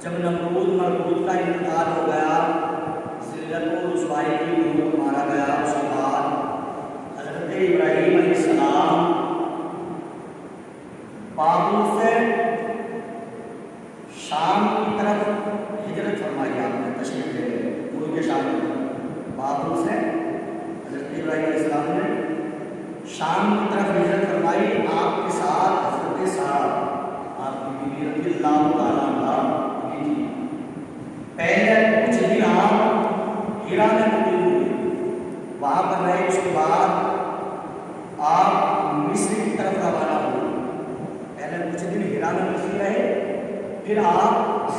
جب نمرود مربوط کا انتقال ہو گیا، ذلت و رسوائی کی نوبت مارا گیا، اس کے بعد حضرت ابراہیم علیہ السلام بابل سے شام کی طرف ہجرت فرمائی، آپ نے تشریف لے گئے ملک کے شام کی طرف۔ بابل سے حضرت ابراہیم علیہ السلام نے شام کی طرف ہجرت فرمائی، آپ کے ساتھ حضرت سارہ آپ کی بیوی رضی اللہ تعالیٰ عنہ بھی تھی۔ پہلے کچھ دن آپ ہیرا میں موجود ہوئے، وہاں پر رہے، اس کے بعد آپ مصر کی طرف روانہ ہوئے۔ پہلے کچھ دن ہیرا میں مصر رہے، پھر آپ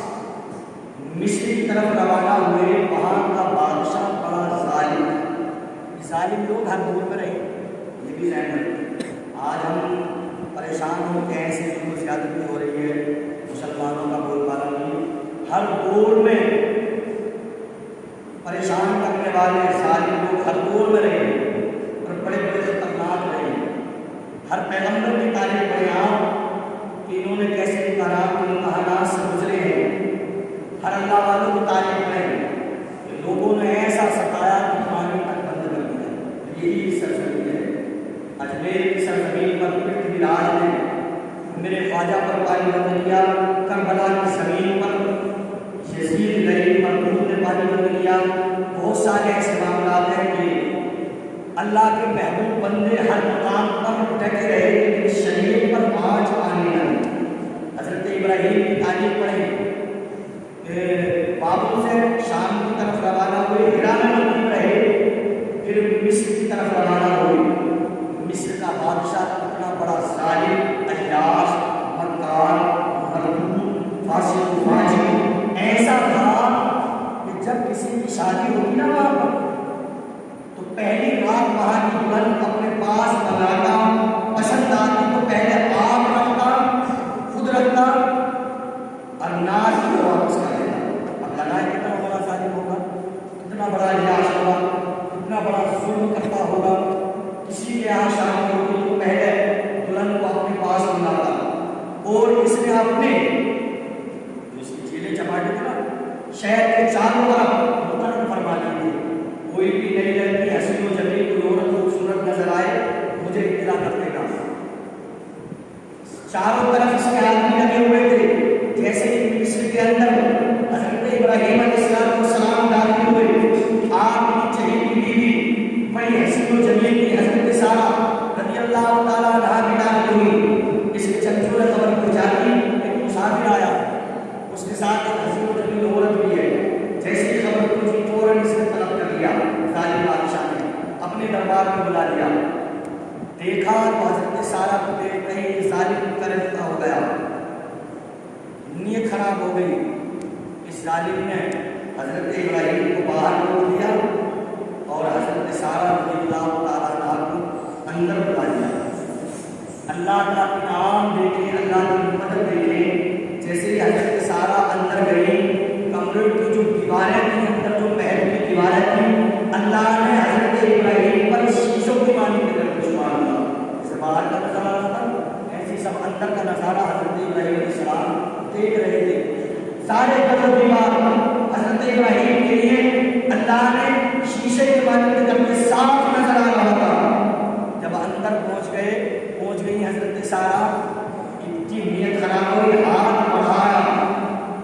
مصر کی طرف روانہ ہوئے۔ وہاں کا بادشاہ بڑا ظالم لوگ ہر دور میں رہے، یہ بھی ذہن رکھیں۔ آج ہم پریشان ہو کے ایسے ظلم و زیادتی ہو رہی ہے، مسلمانوں کا بول بالا نہیں، ہر دور میں پریشان کرنے والے ظالم لوگ ہر دور میں رہے اور بڑے بڑے خطرناک رہے۔ ہر پیغمبر کی تاریخ پڑھیں آپ کہ انہوں نے کیسے امتحانات سے گزرے ہیں، ہر اللہ والوں کی تاریخ پڑھیں کہ لوگوں نے ایسا ستایا کہ پانی تک بند کر دیا۔ یہی سرزمین ہے، اجمیر کی سرزمین پر پرتھوی راج نے میرے خواجہ پر پانی بند کیا، کربلا کی زمین پر یزید لعین مرحوم نے پانی بند کیا۔ بہت سارے ایسے معاملات ہیں کہ اللہ کے محبوب بندے ہر مقام پر ڈٹے رہے لیکن شریعت پر آنچ آنے لگی۔ حضرت ابراہیم کی تاریخ پڑھیں کہ بابل سے شام کی طرف روانہ ہوئے، ہیرا میں موجود رہے، پھر مصر کی طرف روانہ ہوئے۔ مصر کا بادشاہ اتنا بڑا ظالم، عیاش، مکار، مردود، فاسق فاجر ایسا تھا کہ جب کسی کی شادی ہوتی نا وہاں پر تو پہلی رات وہاں کی دلہن اپنے پاس بناتا، پسند آتی تو پہلے آپ رکھتا، خود رکھتا اور ناز کی واپس کر دیتا۔ اب لگائے کتنا بڑا ظالم ہوگا، کتنا بڑا عیاش ہوگا، کتنا بڑا ظلم کرتا ہوگا۔ کسی کے یہاں شام ہوتی تو پہلے دلہن کو اپنے پاس بلاتا اور اس نے اپنے اس کی چیلے چپاٹے تھا شہر کے چاروں طرف مقرر فرما دیے، کوئی بھی نئی لڑکی حسین و جمیل کوئی عورت خوبصورت نظر آئے مجھے اطلاع کر دے گا۔ چاروں طرف اس کے آدمی لگے ہوئے تھے، جیسے ہی مصر کے اندر حضرت ابراہیم علیہ السلام داخل ہوئے، آپ کی چہیتی بیوی بڑی حسین و جمیل کی حضرت سارہ رضی اللہ تعالیٰ عنہا بھی داخل ہوئی۔ اس کے چچو نے خبر پہنچائی ایک مسافر آیا، اس کے ساتھ ایک حسین و جمیل عورت بھی ہے۔ جیسے ہی خبر پہنچی فوراً اس نے طلب کر لیا، ظالم بادشاہ نے اپنے دربار میں بلا لیا۔ دیکھا تو حضرت سارہ کو دیکھتے ہی ظالم کرتا ہو گیا، نیت خراب ہو گئی۔ اس ظالم نے حضرت ابراہیم کو باہر روک دیا اور حضرت سارہ رضی اللہ تعالیٰ عنہ کو اندر بلا لیا۔ اللہ کا انعام دیکھیں، اللہ کی مدد دیکھیں۔ جیسے ہی حضرت سارہ اندر گئی، کمرے کی جو دیواریں تھیں، اندر جو محل کی دیواریں تھیں، اللہ نے حضرت ابراہیم پر شیشوں کی مانی کے در دشمار ہوا۔ جیسے باہر کا نظارہ تھا ایسی سب اندر کا نظارہ حضرت ابراہیم علیہ السلام دیکھ رہے تھے۔ سارے در و دیوار حضرت ابراہیم کے لیے اللہ نے شیشے کے مانی کے در میں صاف نظر آ رہا تھا۔ جب اندر پہنچ گئی حضرت سارہ کی نیت خراب ہوئی، ہاتھ بڑھایا،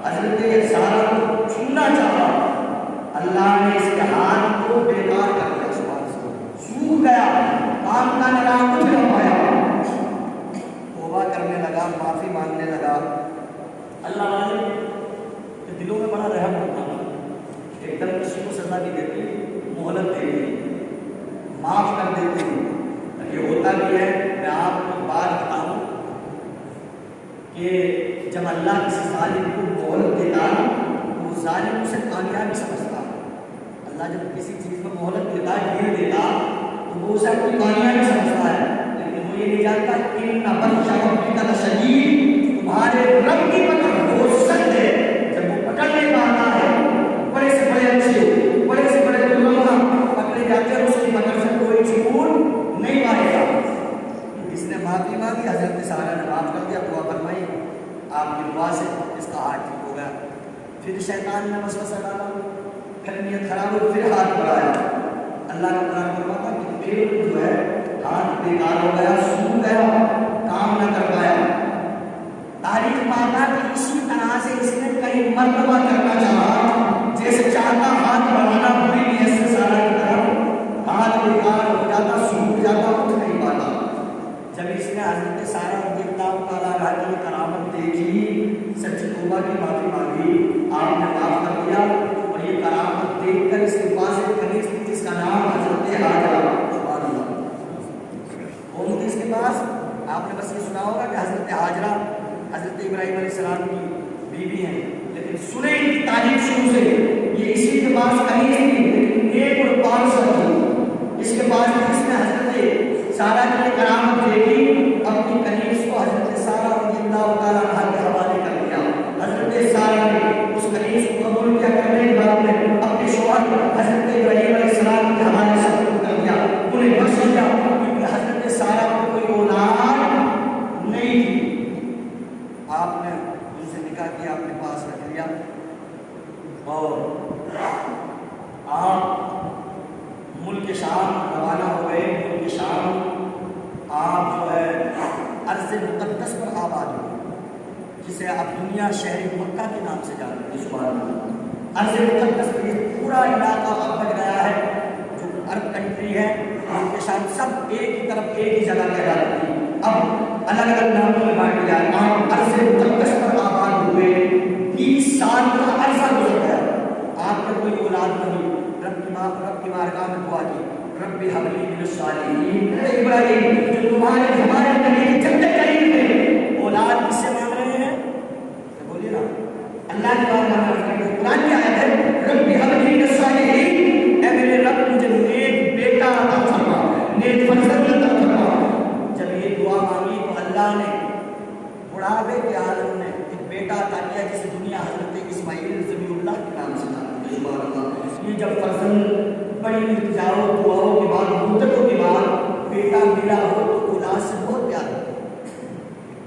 حضرت سارہ کو چھونا چاہا، اللہ نے اس کے ہاتھ کو بیکار کر دیا، سوکھ گیا، کام کا لگا، کچھ نہ پایا۔ توبہ کرنے لگا، معافی مانگنے لگا۔ اللہ والے کے دلوں میں بڑا رحم ہوتا ہے، ایک دم کسی کو سزا نہیں دیتے، مہلت دیتے، معاف کر دیتے۔ یہ ہوتا بھی ہے۔ میں آپ کو بات بتاؤں کہ جب اللہ کسی ظالم کو مہلت دیتا تو وہ ظالم اسے کامیابی سمجھتا۔ اللہ جب کسی چیز کو مہلت دیتا، گھیر دیتا تو وہ اسے کوئی کامیابی سمجھتا ہے، لیکن وہ یہ نہیں جانتا کہ ان بطش ربک لشدید، تمہارے رب کی پکڑ بہت سخت ہے۔ جب وہ پکڑ نہیں پاتا ہے، بڑے سے بڑے اچھے، بڑے سے بڑے ظلم پکڑے جاتے ہیں، اس کی پکڑ سے کوئی چھوٹ نہیں پائے گا۔ اس نے معافی مانگی، حضرت سارہ نے معاف کر دیا، دعا فرمائی، آپ کی دعا سے اس کا ہاتھ ٹھیک ہو گیا۔ پھر شیطان نے وسوسہ ڈالا، پھر نیت خراب ہوئی، پھر ہاتھ بڑھایا۔ اللہ کا قرآن فرماتا کہ پھر جو ہے ہاتھ بیکار ہو گیا، سوکھ گیا، کام نہ کر پایا۔ تاریخ مانا کہ اسی طرح سے اس نے کئی مرتبہ کرنا چاہا، جیسے چاہتا ہاتھ بڑھانا بری نیت سے سارا کی طرف، ہاتھ بیکار ہو جاتا، سوکھ جاتا، اٹھ نہیں پاتا۔ جب اس نے حضرت سارہ رضی اللہ تعالیٰ عنہ کی کرامت دیکھی، سچی توبہ کی معافی مانگی، آپ نے معاف کر دیا، اور یہ کرامت دیکھ کر اس کے پاس ایک کنیز تھی جس کا نام حضرت حاجرہ، سبحان اللہ۔ کون تھی اس کے پاس؟ آپ نے بس یہ سنا ہوگا کہ حضرت حاجرہ حضرت ابراہیم علیہ السلام کی بیوی ہیں، لیکن سنیں ان کی تعریف شروع سے، یہ اسی کے پاس کنیز تھی لیکن ایک اور پانسر تھی اس کے پاس، جس نے حضرت سارہ کی کرامت دیکھی، اپنی کنیز کو حضرت سارہ رضی اللہ تعالیٰ عنہ کے حوالے کر دیا۔ حضرت سارہ نے اس کنیز کو قبول کیا، کرنے کے بعد میں اپنے شوہر حضرت ابراہیم علیہ السلام کے حوالے سے کر دیا، انہیں بخش دیا، کیونکہ حضرت سارہ کو کوئی اولاد نہیں تھی۔ آپ نے ان سے نکاح کیا، اپنے پاس رکھ لیا، اور آپ ملک شام روانہ ہو گئے۔ ملک شام آپ جو ہے ارض مقدس پر آباد ہوئے، جسے اب دنیا شہر مکہ کے نام سے جانتے ہیں، سبحان اللہ۔ ارض مقدس پر یہ پورا علاقہ اب بن گیا ہے، جو عرب کنٹری ہے، ملک شام، سب ایک ہی طرف ایک ہی جگہ کہلاتی تھی، اب الگ الگ ناموں میں بانٹ دیا۔ آپ ارض مقدس پر آباد ہوئے، 20 سال کا عرصہ گزر گیا، آپ کو کوئی اولاد نہیں۔ رب کی بارگاہ میں دعا کی، رب هب لي من الصالحین، ابراہیم جو تمہارے ہمارے نبی کے جنت قریب ہے، اولاد کس سے مانگ رہے ہیں؟ بولیے نا، اللہ کی بارگاہ میں قرآن کی آیت ہے، رب هب لي من الصالحین، اے میرے رب مجھے نیک بیٹا عطا فرما، نیک فرزند عطا فرما۔ جب یہ دعا مانگی تو اللہ نے بڑھاپے کے عالم میں ایک بیٹا عطا کیا، جسے دنیا حضرت اسماعیل ذبیح اللہ کے نام سے جانتی ہے، سبحان اللہ۔ یہ جب فرزند بڑی التجاؤں دعاؤں کے بعد، مدتوں کے بعد بیٹا ملا ہو تو اولاد سے بہت پیار ہو،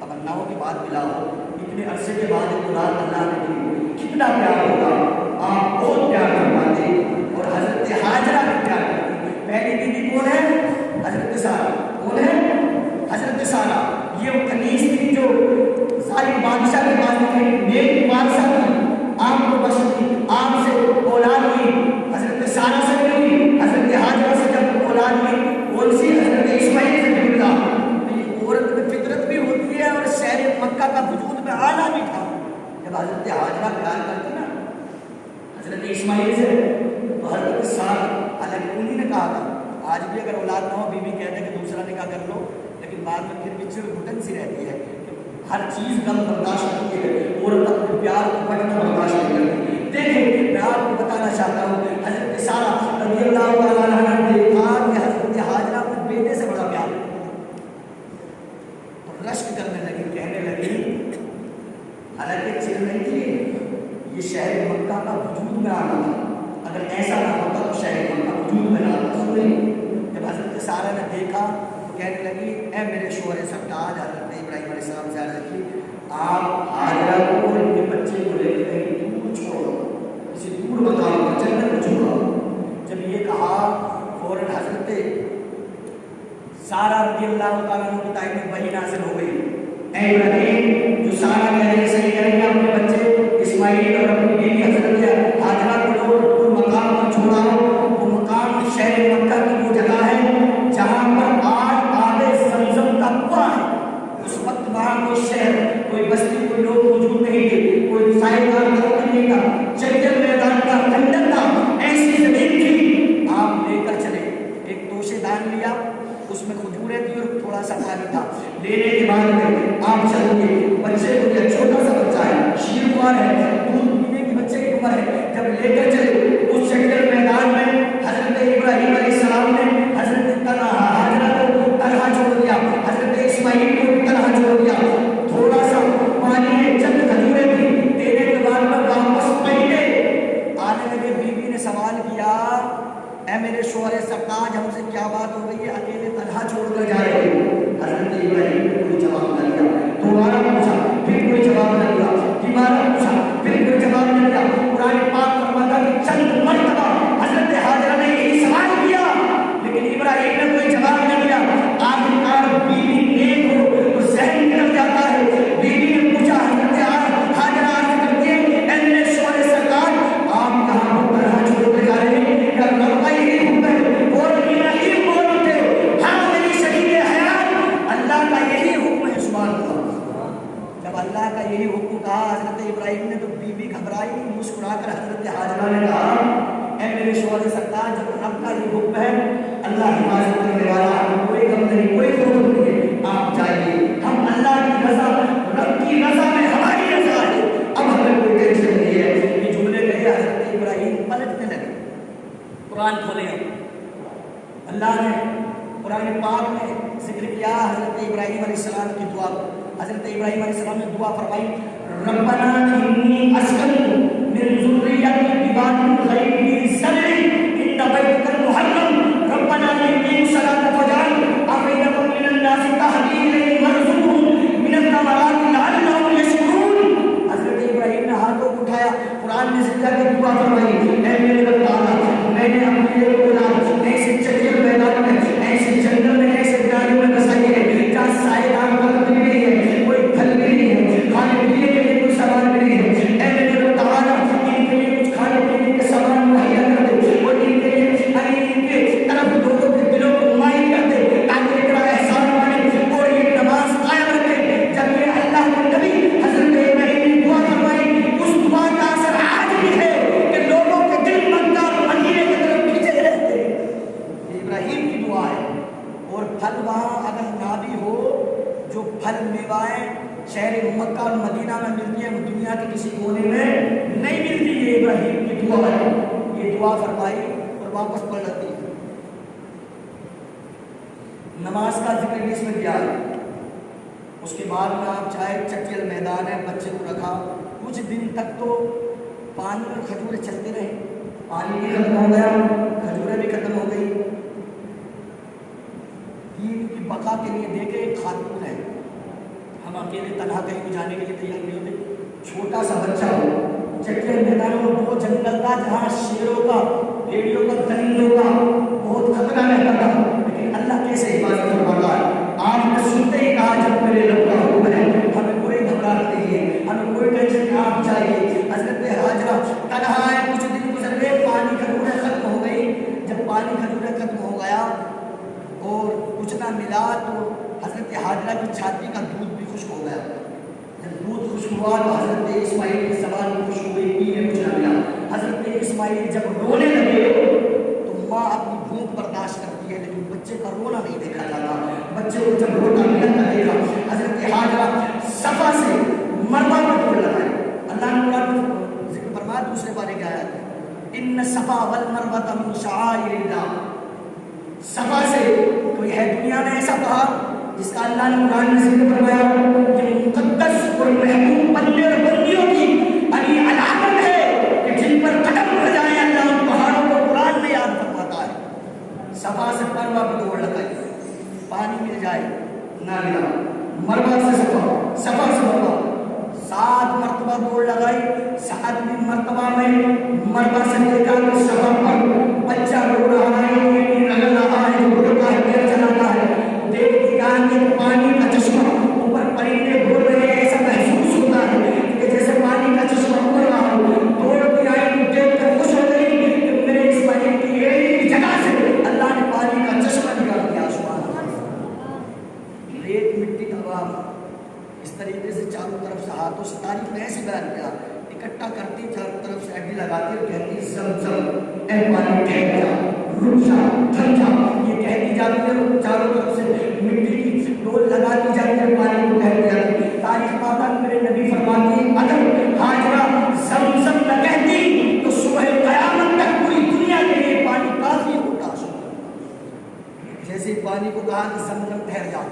تمناؤں کے بعد ملا ہو، اتنے عرصے کے بعد اولاد اللہ نے دی، کتنا پیار ہوگا، آپ بہت پیار کرواتے، اور حضرت حاجرہ بھی پیار کرتی۔ پہلی بیوی کون ہے؟ حضرت سارہ۔ کون ہے؟ حضرت سارہ۔ یہ وہ کنیز تھی جو ظالم بادشاہ کے پاس تھی، نیک بادشاہ تھی، آپ کو بخش دی، آپ سے اولاد ہوئی، حضرت سارہ سے بھی ہوئی، حضرت حاجرہ سے جب اولاد ہوئی، کون سی؟ حضرت اسماعیل سے بھی ملا۔ یہ عورت میں فطرت بھی ہوتی ہے، اور شہر مکہ کا وجود میں آنا بھی تھا۔ جب حضرت حاجرہ پیار کرتی نا حضرت اسماعیل سے، تو حضرت سارہ، حالانکہ انہی نے کہا تھا، آج بھی اگر اولاد نہ ہو بیوی کہتے ہیں کہ دوسرا نکاح کر لو، لیکن بعد میں پھر بھی چڑ گھٹن سی رہتی ہے، ہر چیز غم برداشت کرتی ہے، عورت اپنے پیار کو بٹنا برداشت نہیں کرتی۔ دیکھیں، میں آپ کو بتانا چاہتا ہوں، حضرت سارہ رضی اللہ تعالیٰ عنہ نے دیکھا کہ حضرت حاجرہ اپنے بیٹے سے بڑا پیار، تو رشک کرنے لگی، کہنے لگی، حالانکہ چڑ نہیں تھی، یہ شہر مکہ کا وجود میں آنا تھا، اگر ایسا نہ ہوتا تو شہر مکہ وجود میں نہ آتا۔ جب حضرت سارہ نے دیکھا تو کہنے لگی، اے میرے شوہر سرتاج، حضرت ابراہیم علیہ السلام سے عرض کی، آپ حاجرہ کو اور ان کے بچے کو لے کے دور چھوڑو، اسے دور بتاؤ، جنت میں چھوڑو۔ جب یہ کہا فوراً حضرت سارہ رضی اللہ تعالیٰ عنہ کی ٹائم میں وحی نازل ہو گئی، اے ابراہیم، جو سارہ کہہ رہے ہیں صحیح کریں گے، اپنے بچے اسماعیل اور اپنی بیوی حضرت حاجرہ کو لوگ دور مقام پر چھوڑاؤ۔ وہ مقام شہر مکہ کی وہ جگہ ہے جہاں پر آج آب زمزم کا کنواں ہے، اس وقت وہاں کوئی شہر، کوئی بستی، کوئی لوگ موجود نہیں تھے، کوئی سائیدار درخت نہیں تھا، جنگل میدان کا کھنڈر تھا، ایسی زمین تھی۔ آپ لے کر چلے، ایک توشے دان لیا، اس میں کھجوریں تھی اور تھوڑا سا پانی تھا، لینے کے بعد میں آپ چل گئے، بچے کو لیا، چھوٹا سا بچہ ہے، شیروار ہے، دودھ پینے کی بچے کی عمر ہے، جب لے کر چلے اس جنگل میدان میں، حضرت ابراہیم علیہ السلام نے حضرت حاجرہ کو تنہا چھوڑ دیا، حضرت اسماعیل کو تنہا چھوڑ دیا، تھوڑا سا پانی ہے، چند کھجوریں تھی، دینے کے بعد میں واپس پلٹے، آنے لگے، بیوی نے سوال کیا، اے میرے شوہر سرتاج، ہم سے کیا بات ہو گئی ہے، اکیلے تنہا چھوڑ کر جا رہے ہیں؟ حضرت ابراہیم نے کوئی جواب نہ دیا، دوبارہ پوچھا، پھر کوئی جواب نہ دیا، تیسرا پوچھا، پھر کوئی جواب نہ دیا، مسکرائی، مسکرا کر حضرت حاجرہ نے کہا اے میرے شوہر سرکار، جب رب کا یہ حکم ہے، اللہ حفاظت کرنے والا، ہمیں کوئی غم نہیں، کوئی خوف نہیں ہے، آپ جائیے، ہم اللہ کی رضا، رب کی رضا میں ہماری رضا ہے، اب ہمیں کوئی ٹینشن نہیں ہے۔ یہ جملے کہے حضرت ابراہیم پلٹنے لگے۔ قرآن کھولے ہیں، اللہ نے قرآن پاک میں ذکر کیا حضرت ابراہیم علیہ السلام کی دعا۔ حضرت ابراہیم علیہ السلام نے دعا فرمائی، ربنا انی اسکنت من ذریتی بواد غیر ذی زرع عند بیتک المحرم ربنا لیقیموا الصلاۃ فاجعل افئدة من الناس تهوی الیہم وارزقهم من الثمرات لعلهم یشکرون۔ حضرت ابراہیم نے ہاتھوں کو اٹھایا، قرآن میں ذکر کی دعا فرمائی، اے میرے رب تعالیٰ، میں نے اپنے اولاد ایسے چچر میدان میں، ایسے جنگل میں، ایسے گاڑیوں میں بسائی ہے جہاں سائے دار وقت بھی نہیں ہے، کوئی پھل بھی نہیں ہے، کھانے پینے کے لیے کوئی سامان بھی نہیں ہے۔ اے میرے رب تعالیٰ، ان کے لیے کچھ کھانے پینے کے سامان مہیا کر دے، اور ان کے لیے ان کے طرف لوگوں کے دلوں کو مائل کر دے تاکہ میرا احسان مانے اور یہ نماز قائم رکھے۔ جب یہ اللہ کے نبی حضرت ابراہیم نے دعا فرمائی، اس دعا کا اثر آج بھی ہے کہ لوگوں کے دل مکہ مدینے کی طرف کھینچے رہتے ہیں۔ یہ ابراہیم کی دعا ہے۔ اور پھل وہاں اگر نہ بھی ہو، جو پھل میوائیں شہر مکہ اور مدینہ میں ملتی ہیں وہ دنیا کے کسی کونے میں نہیں ملتی۔ یہ ابراہیم کی دعا ہے، یہ دعا فرمائی اور واپس پڑھ لیتی ہے۔ نماز کا ذکر بھی اس میں کیا ہے۔ اس کے بعد میں آپ چاہے چکیل میدان ہے، بچے کو رکھا، کچھ دن تک تو پانی اور کھجوریں چلتے رہے، پانی بھی ختم ہو گیا، کھجوریں بھی ختم ہو گئی۔ دین کی بقا کے لیے دیکھے ایک خاتون ہے، ہم اکیلے تنہا کہیں بھی جانے کے لیے تیار نہیں ہوتے، چھوٹا سا بچہ ہو، چکیل میدان میں وہ جنگل تھا جہاں شیروں کا، بھیڑیوں کا، درندوں کا بہت خطرہ رہتا تھا، لیکن اللہ کیسے حفاظت فرماتا ہے۔ آج میں سنتے ہی کہا جب میرے رب کا حکم ہے، ہمیں کوئی گھبراہٹ نہیں ہے، ہمیں کوئی ٹینشن نہیں، آپ چاہیے۔ حضرت حاجرہ تنہا ہے، کچھ دن گزر گئے، پانی کھجوریں ختم ہو گئی۔ جب پانی کھجوریں ختم ہو گیا اور کچھ نہ ملا تو حضرت حاجرہ کی چھاتی کا دودھ بھی خشک ہو گیا۔ جب دودھ خشک ہوا تو حضرت اسماعیل کی زبان بھی خشک ہو گئی، پینے کچھ نہ ملا۔ حضرت اسماعیل جب رونے لگے تو ماں اپنی بھوک برداشت کرتی ہے لیکن بچے کا رونا نہیں دیکھا جاتا۔ بچے کو جب روتا ملتا دیکھا، حضرت حاجرہ صفا سے مروا پر دوڑ لگائے۔ اللہ نے قرآن میں ذکر فرمایا، دوسرے بارے کی آیت ہے، ان الصفا والمروۃ من شعائر اللہ۔ صفا سے کوئی ہے دنیا میں ایسا پہاڑ جس کا اللہ نے قرآن میں ذکر فرمایا یہ مقدس اور محبوب بندے اور بندیوں کی علامت ہے کہ جن پر قدم رہ جائیں اللہ ان پہاڑوں کو قرآن میں یاد فرماتا ہے۔ صفا سے مروہ پر دوڑ لگائی، پانی مل جائے نہ ملا، مروہ سے صفا، صفا سے مروہ، 7 مرتبہ دوڑ لگائی۔ 7ویں مرتبہ میں مروہ سے دیکھا کہ صفا پر بچہ رو رہا ہے، رگڑ رہا ہے، روتا ہے، پیر چلاتا ہے، دیکھ کے کہا کہ پانی کا چشمہ اوپر پرندے بول رہے ہیں، ایسا محسوس ہوتا ہے کہ جیسے پانی کا چشمہ اوپر رہا ہو۔ دوڑتی آئی تو دیکھ کر خوش ہو گئی کہ میرے اسماعیل کی ایڑی کی جگہ سے اللہ نے پانی کا چشمہ نکال دیا۔ سبحان اللہ۔ ریت مٹی کا باب اس طریقے سے چاروں طرف سے ہاتھوں سے تاریخ میں ایسے بیان کیا، اکٹھا کرتی چاروں طرف سے اڈی لگاتی اور کہتی زمزم اے پانی ٹھہر جا، رک جا، تھم جا، یہ کہتی جاتی ہے، چاروں طرف سے مٹی کی ڈول لگاتی جاتی ہے، پانی کو ٹھہر جاتی ہے۔ تاریخ پاک میرے نبی فرماتی ہے اگر حاجرہ زمزم نہ کہتی تو صبح قیامت تک پوری دنیا کے لیے پانی کافی ہوتا۔ جیسے پانی کو کہا کہ زمزم ٹھہر جا،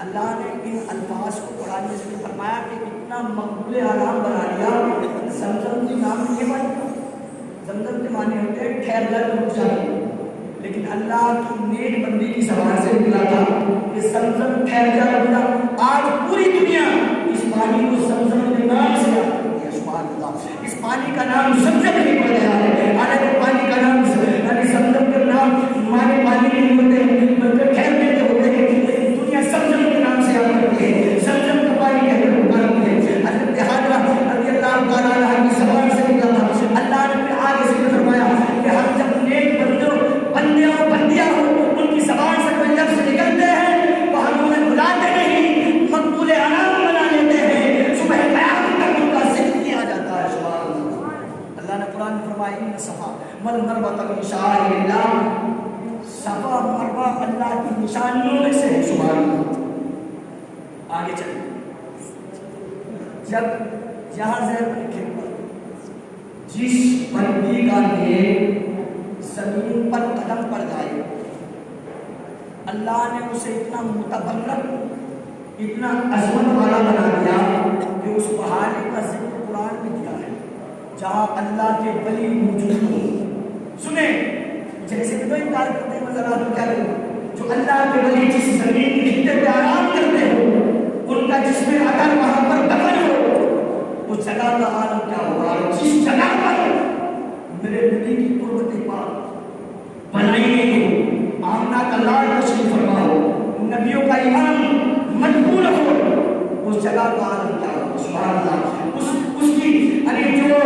اللہ نے ان الفاظ کو قرآن میں ذکر فرمایا کہ اتنا مقبول حرام بنا لیا۔ زمزم کے نام یہ بات، زمزم کے معنی ہوتے ہیں ٹھہر جا، رک جا، لیکن اللہ کی نیک بندی کی زبان سے نکلا تھا کہ زمزم ٹھہر جا، رک جا۔ آج پوری دنیا اس پانی کو زمزم کے نام سے یاد کرتی ہے۔ سبحان اللہ، اس پانی کا نام زمزم نہیں پڑ گیا ہے، حالانکہ پانی کا نام زمزم کے نام ہمارے پانی نہیں ہوتے بلکہ ٹھہرنے کے ہوتے ہیں، لیکن دنیا زمزم کے نام سے یاد کرتی ہے، زمزم کا پانی کہہ کر پکارتی ہے۔ حضرت حاجرہ رضی اللہ تعالیٰ عنہ کی زبان سے نکلا تھا۔ اللہ نے پھر آگے ذکر فرمایا کہ ہم جب نیک بندے اور بندیاں ہو ان کی زبان سے کوئی لفظ نکلتے ہیں تو ہم انہیں بلاتے نہیں، مقبول انعام بنا لیتے ہیں، صبح قیامت تک ان کا ذکر کیا جاتا ہے۔ سبحان اللہ۔ انما ان صفا والمروہ من شعائر اللہ، صفا مروہ اللہ کی نشانیوں میں سے ہے، سبحان اللہ۔ آگے چلیں، جب یہاں ذہن میں رکھے جس بندی کا نیک زمین پر قدم پڑ جائے، اللہ نے اسے اتنا متبرک، اتنا عظمت والا بنا دیا کہ اس پہاڑی کا ذکر قرآن میں دیا ہے جہاں اللہ کے ولی موجود ہو۔ سنیں، جیسے کہ تو انکار کرتے ہیں مذرا تو کیا کریں، جو اللہ کے ولی جس زمین کے خطے پہ آرام کرتے ہو، ان کا جسم اگر وہاں پر دفن ہو، اس جگہ کا عالم کیا ہوگا؟ جس جگہ پر میرے نبی کی قربت پاک بنائی گئی ہو، آمنہ کا لال تشریف فرما ہو، نبیوں کا امام مدفون ہو، اس جگہ کا عالم کیا ہوگا؟ سبحان اللہ۔ اس کی یعنی جو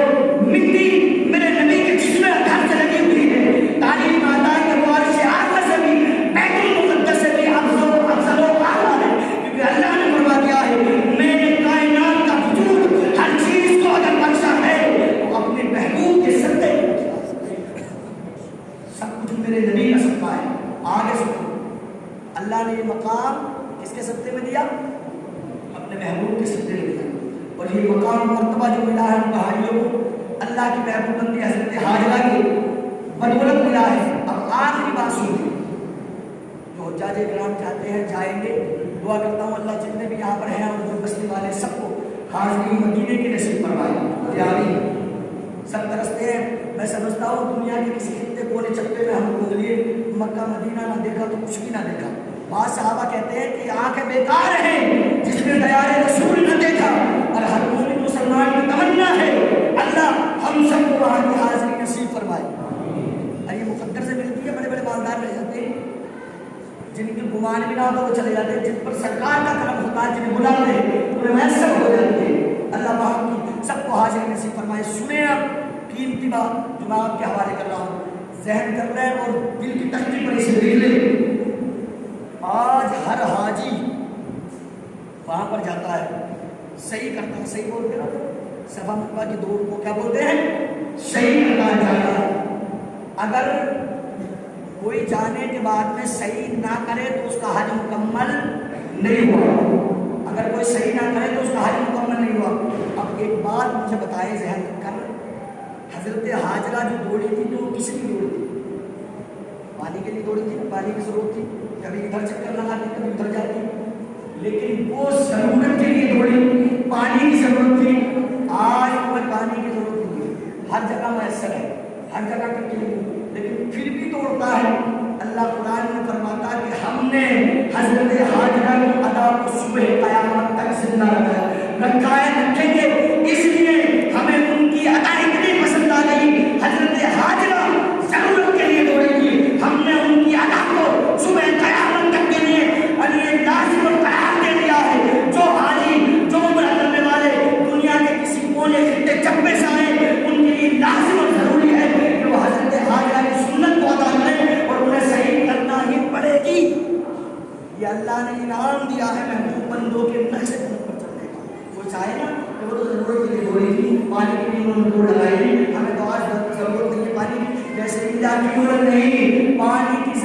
مٹی میرے نبی کے جسم اطہر سے لگی ہوئی ہے، تعلیم آتا ہے کہ وہ عرش اعلیٰ سے بھی، بیت المقدس سے بھی افضل و اعلیٰ ہے، کیونکہ اللہ نے فرما دیا ہے میں نے کائنات کا وجود ہر چیز کو اگر بخشا ہے تو اپنے محبوب کے صدقے سب کچھ میرے نبی کا صدقہ ہے۔ آگے سنو، اللہ نے یہ مقام کس کے صدقے میں دیا؟ اپنے محبوب کے صدقے میں دیا، اور یہ مقام مرتبہ جو ملا ہے پہاڑیوں کو اللہ کی محبوب بندی حضرت حاجرہ کی بدولت ملا ہے۔ اب آخری بات سنیے، جو حجاج کرام چاہتے ہیں جائیں گے، دعا کرتا ہوں اللہ جتنے بھی یہاں پر ہیں اور جو بستی والے سب کو حاضری مدینے کی نصیب فرمائے، آمین۔ سب ترستے ہیں، میں سمجھتا ہوں دنیا کے کسی خطے کونے چپے میں ہم گھوم لیے، مکہ مدینہ نہ دیکھا تو کچھ بھی نہ دیکھا۔ بعض صحابہ کہتے ہیں کہ آنکھیں بیکار ہیں جس نے دیار رسول نہ دیکھا، اور ہر مومن مسلمان کی تمنا ہے اللہ ہم سب کو وہاں کی حاضری نصیب فرمائے۔ اور یہ مقدر سے ملتی ہے، بڑے بڑے مالدار رہ جاتے ہیں جن کی گمان بھی نہ ہوتا وہ چلے جاتے ہیں، جن پر سرکار کا کرم ہوتا ہے، جنہیں بلاتے ہیں انہیں میسر ہو جاتے ہیں۔ اللہ وہاں کی سب کو حاضری نصیب فرمائے۔ سنیں اب قیمتی بات جو میں آپ کے حوالے کر رہا ہوں، ذہن کر لیں اور دل کی تختی پر اسے لکھ لیں۔ آج ہر حاجی وہاں پر جاتا ہے، صحیح کرتا ہے، صحیح بولتے ہیں، صفا مروہ کی دوڑ کو کیا بولتے ہیں؟ صحیح کرتا جاتا ہے۔ اگر کوئی جانے کے بعد میں صحیح نہ کرے تو اس کا حج مکمل نہیں ہوا، اگر کوئی صحیح نہ کرے تو اس کا حج مکمل نہیں ہوا۔ اب ایک بات مجھے بتائیں ذہن کر، حضرت حاجرہ جو دوڑی تھی تو وہ کس لیے دوڑی تھی؟ پانی کے لیے دوڑی تھی، پانی کی ضرورت تھی، کبھی ادھر چکر لگاتی کبھی ادھر جاتی، لیکن وہ ضرورت کے لیے دوڑی، پانی کی ضرورت تھی۔ آج ہمیں پانی کی ضرورت نہیں ہے، ہر جگہ میسر ہے، ہر جگہ ٹکی نہیں، لیکن پھر بھی دوڑتا ہے۔ اللہ قرآن میں فرماتا ہے کہ ہم نے حضرت حاجرہ کی ادا کو صبح قیامت تک زندہ رکھا ہے، رکھیں گے، اس لیے ہمیں ان کی ادا اتنی پسند آ گئی۔ حضرت حاجرہ ضرورت کے لیے دوڑی تھی، ہم نے ان کی ادا کو صبح قیامت تک کے لیے اور یہ لازم قرار دے دیا ہے۔ جو حاجی جو عمرہ کرنے والے دنیا کے کسی کونے خطے چپے سے آئے، ان کے لیے لازم اور ضروری ہے کہ وہ حضرت حاجرہ کی سنت کو ادا کریں، اور انہیں صحیح کرنا ہی پڑے گی۔ یہ اللہ نے انعام دیا ہے محبوب بندوں کے نقش قدم پر چلنے کا۔ وہ چاہے نا کہ وہ تو ضرورت کے لیے دوڑی تھی، پانی کے لیے انہوں نے دوڑ لگائی، ہمیں تو آج ضرورت نہیں ہے پانی کی، جیسے کی ضرورت نہیں، پانی کی